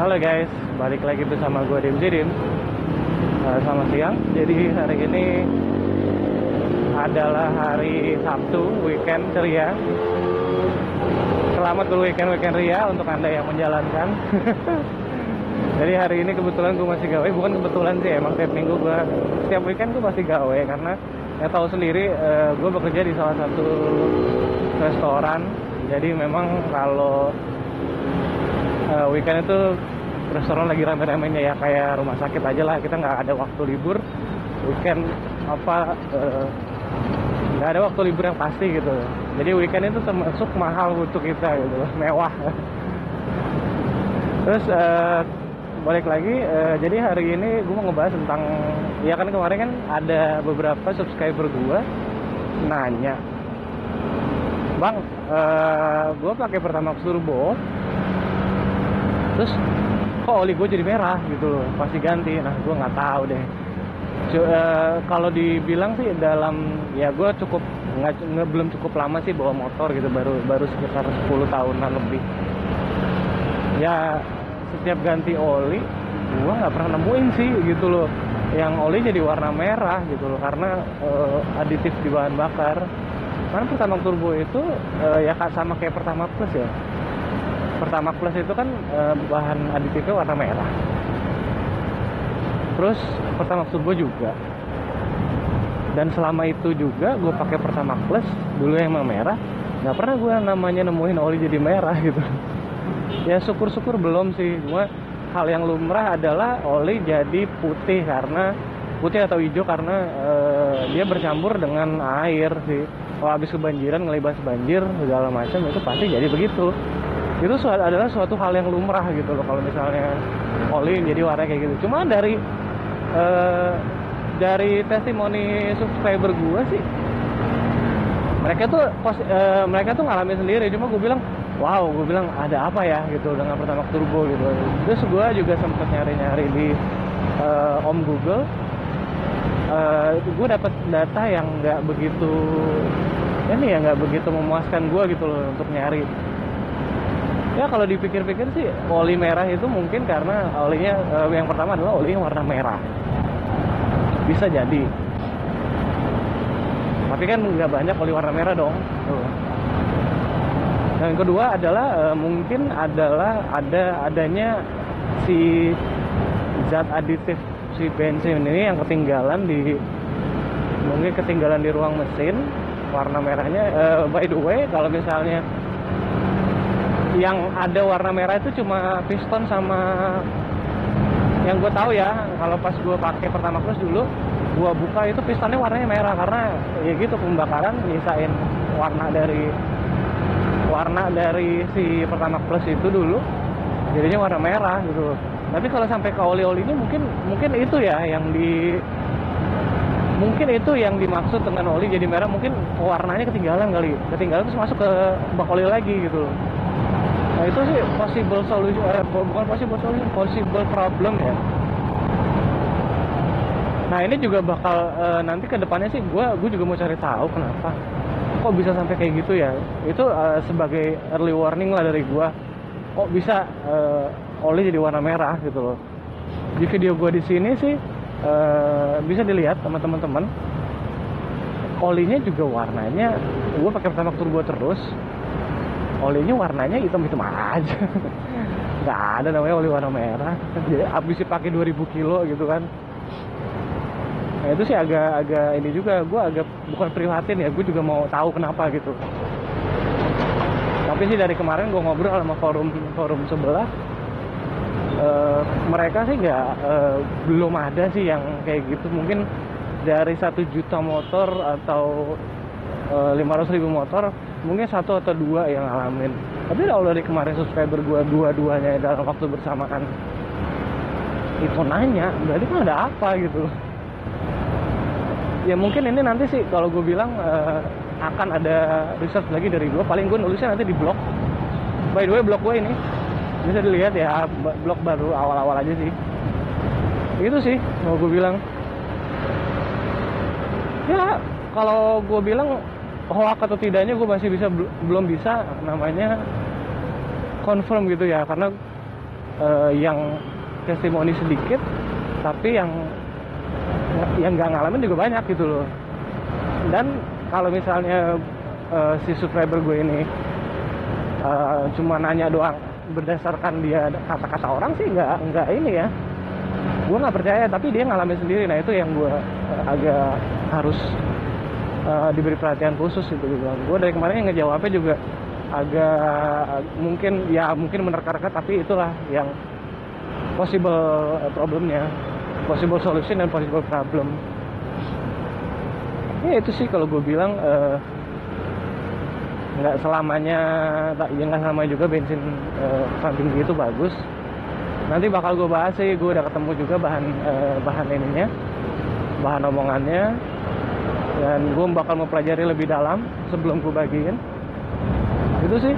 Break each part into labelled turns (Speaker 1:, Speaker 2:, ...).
Speaker 1: Halo guys, balik lagi bersama gue Dim Zidin. Selamat siang. Jadi hari ini adalah hari Sabtu, weekend ceria. Selamat berweekend ria untuk anda yang menjalankan. Jadi hari ini kebetulan gue masih gawe, bukan kebetulan sih, emang tiap minggu gue, setiap weekend gue masih gawe karena ya tahu sendiri, gue bekerja di salah satu restoran. Jadi memang kalau weekend itu restoran lagi rame-ramenya ya, kayak rumah sakit aja lah, kita nggak ada waktu libur weekend nggak ada waktu libur yang pasti gitu. Jadi weekend itu termasuk mahal untuk kita gitu, mewah. Terus balik lagi, jadi hari ini gue mau ngebahas tentang, ya kan kemarin kan ada beberapa subscriber gue nanya, bang, gue pakai Pertamax Turbo, terus kok oli gue jadi merah gitu loh, pasti ganti. Nah gue nggak tahu deh. Kalau dibilang sih dalam, ya gue cukup belum cukup lama sih bawa motor gitu, baru sekitar 10 tahunan lebih. Ya setiap ganti oli gue nggak pernah nemuin sih gitu loh yang oli jadi warna merah gitu loh, karena aditif di bahan bakar. Karena Pertamax Turbo itu ya sama kayak Pertamax Plus ya. Pertamax Plus itu kan bahan aditifnya warna merah. Terus Pertamax Turbo juga. Dan selama itu juga gue pakai Pertamax Plus dulu yang merah, nggak pernah gue namanya nemuin oli jadi merah gitu. Ya syukur-syukur belum sih. Cuma hal yang lumrah adalah oli jadi putih, karena putih atau hijau karena dia bercampur dengan air sih. Kalau habis kebanjiran, ngelibas banjir segala macam, itu pasti jadi begitu. Itu adalah suatu hal yang lumrah gitu loh kalau misalnya oli jadi warna kayak gitu. Cuma dari testimoni subscriber gue sih, mereka tuh ngalamin sendiri. Cuma gue bilang, wow, gue bilang ada apa ya gitu dengan Pertamax Turbo gitu. Terus gue juga sempet nyari-nyari di Om Google. Gue dapat data yang nggak begitu memuaskan gue gitu loh untuk nyari. Ya kalau dipikir-pikir sih oli merah itu mungkin karena olinya, yang pertama adalah olinya warna merah, bisa jadi. Tapi kan nggak banyak oli warna merah dong. Dan yang kedua adalah mungkin adalah adanya si zat aditif si bensin ini yang ketinggalan di ruang mesin, warna merahnya. By the way, kalau misalnya yang ada warna merah itu cuma piston sama, yang gue tahu ya, kalau pas gue pakai Pertamax Plus dulu, gue buka itu pistonnya warnanya merah, karena ya gitu, pembakaran nyisain warna dari si Pertamax Plus itu dulu jadinya warna merah gitu. Tapi kalau sampai ke oli-olinya mungkin itu ya yang dimaksud dengan oli jadi merah. Mungkin warnanya ketinggalan terus masuk ke bak oli lagi gitu loh. Nah itu sih possible problem ya. Nah ini juga bakal nanti ke depannya sih gue juga mau cari tahu kenapa kok bisa sampai kayak gitu ya. Itu sebagai early warning lah dari gue, kok bisa oli jadi warna merah gitu loh. Di video gue di sini sih bisa dilihat teman-teman, olinya juga warnanya, gue pakai Pertamax Turbo terus, olinya warnanya hitam-hitam aja. Nggak ada namanya oli warna merah. Jadi habis pakai 2000 kilo gitu kan. Nah itu sih agak ini juga, gue agak bukan prihatin ya, gue juga mau tahu kenapa gitu. Tapi sih dari kemarin gue ngobrol sama forum sebelah, mereka sih belum ada sih yang kayak gitu. Mungkin dari 1 juta motor atau 500.000 motor, mungkin 1 atau 2 yang ngalamin. Tapi kalau dari kemarin subscriber gue dua-duanya dalam waktu bersamaan itu nanya, berarti kan ada apa gitu. Ya mungkin ini nanti sih kalau gue bilang akan ada research lagi dari gue. Paling gue nulisnya nanti di blog. By the way, blog gue ini bisa dilihat ya, blog baru awal-awal aja sih. Itu sih mau gue bilang. Ya kalau gue bilang hoax atau tidaknya, gue masih belum bisa namanya confirm gitu ya, karena yang testimoni sedikit, tapi yang nggak ngalamin juga banyak gitu loh. Dan kalau misalnya si subscriber gue ini cuma nanya doang berdasarkan dia kata-kata orang sih nggak ini ya, gue nggak percaya. Tapi dia ngalamin sendiri, nah itu yang gue agak harus diberi perhatian khusus gitu. Gue dari kemarin yang ngejawabnya juga agak mungkin menerka-nerka, tapi itulah yang possible problemnya, possible solution dan possible problem. Ya itu sih kalau gue bilang nggak selamanya juga bensin pumping itu bagus. Nanti bakal gue bahas sih, gue udah ketemu juga bahan ininya, bahan omongannya, dan gue bakal mempelajari lebih dalam sebelum gue bagiin. Itu sih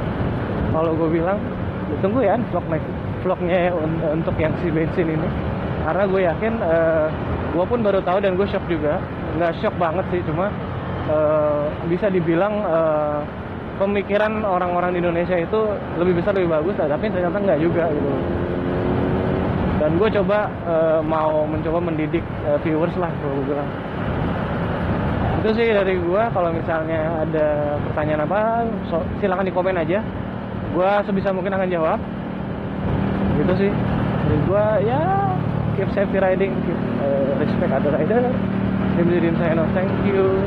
Speaker 1: kalau gue bilang. Tunggu ya vlognya untuk yang si bensin ini, karena gue yakin gue pun baru tahu dan gue shock juga. Nggak shock banget sih, cuma bisa dibilang pemikiran orang-orang di Indonesia itu lebih besar, lebih bagus lah, tapi ternyata nggak juga gitu. Dan gue mau mencoba mendidik viewers lah kalau gue bilang. Itu sih dari gue. Kalau misalnya ada pertanyaan apa, silakan di komen aja, gue sebisa mungkin akan jawab. Gitu sih dari gue. Ya, keep safety riding, keep respect other rider. Thank you.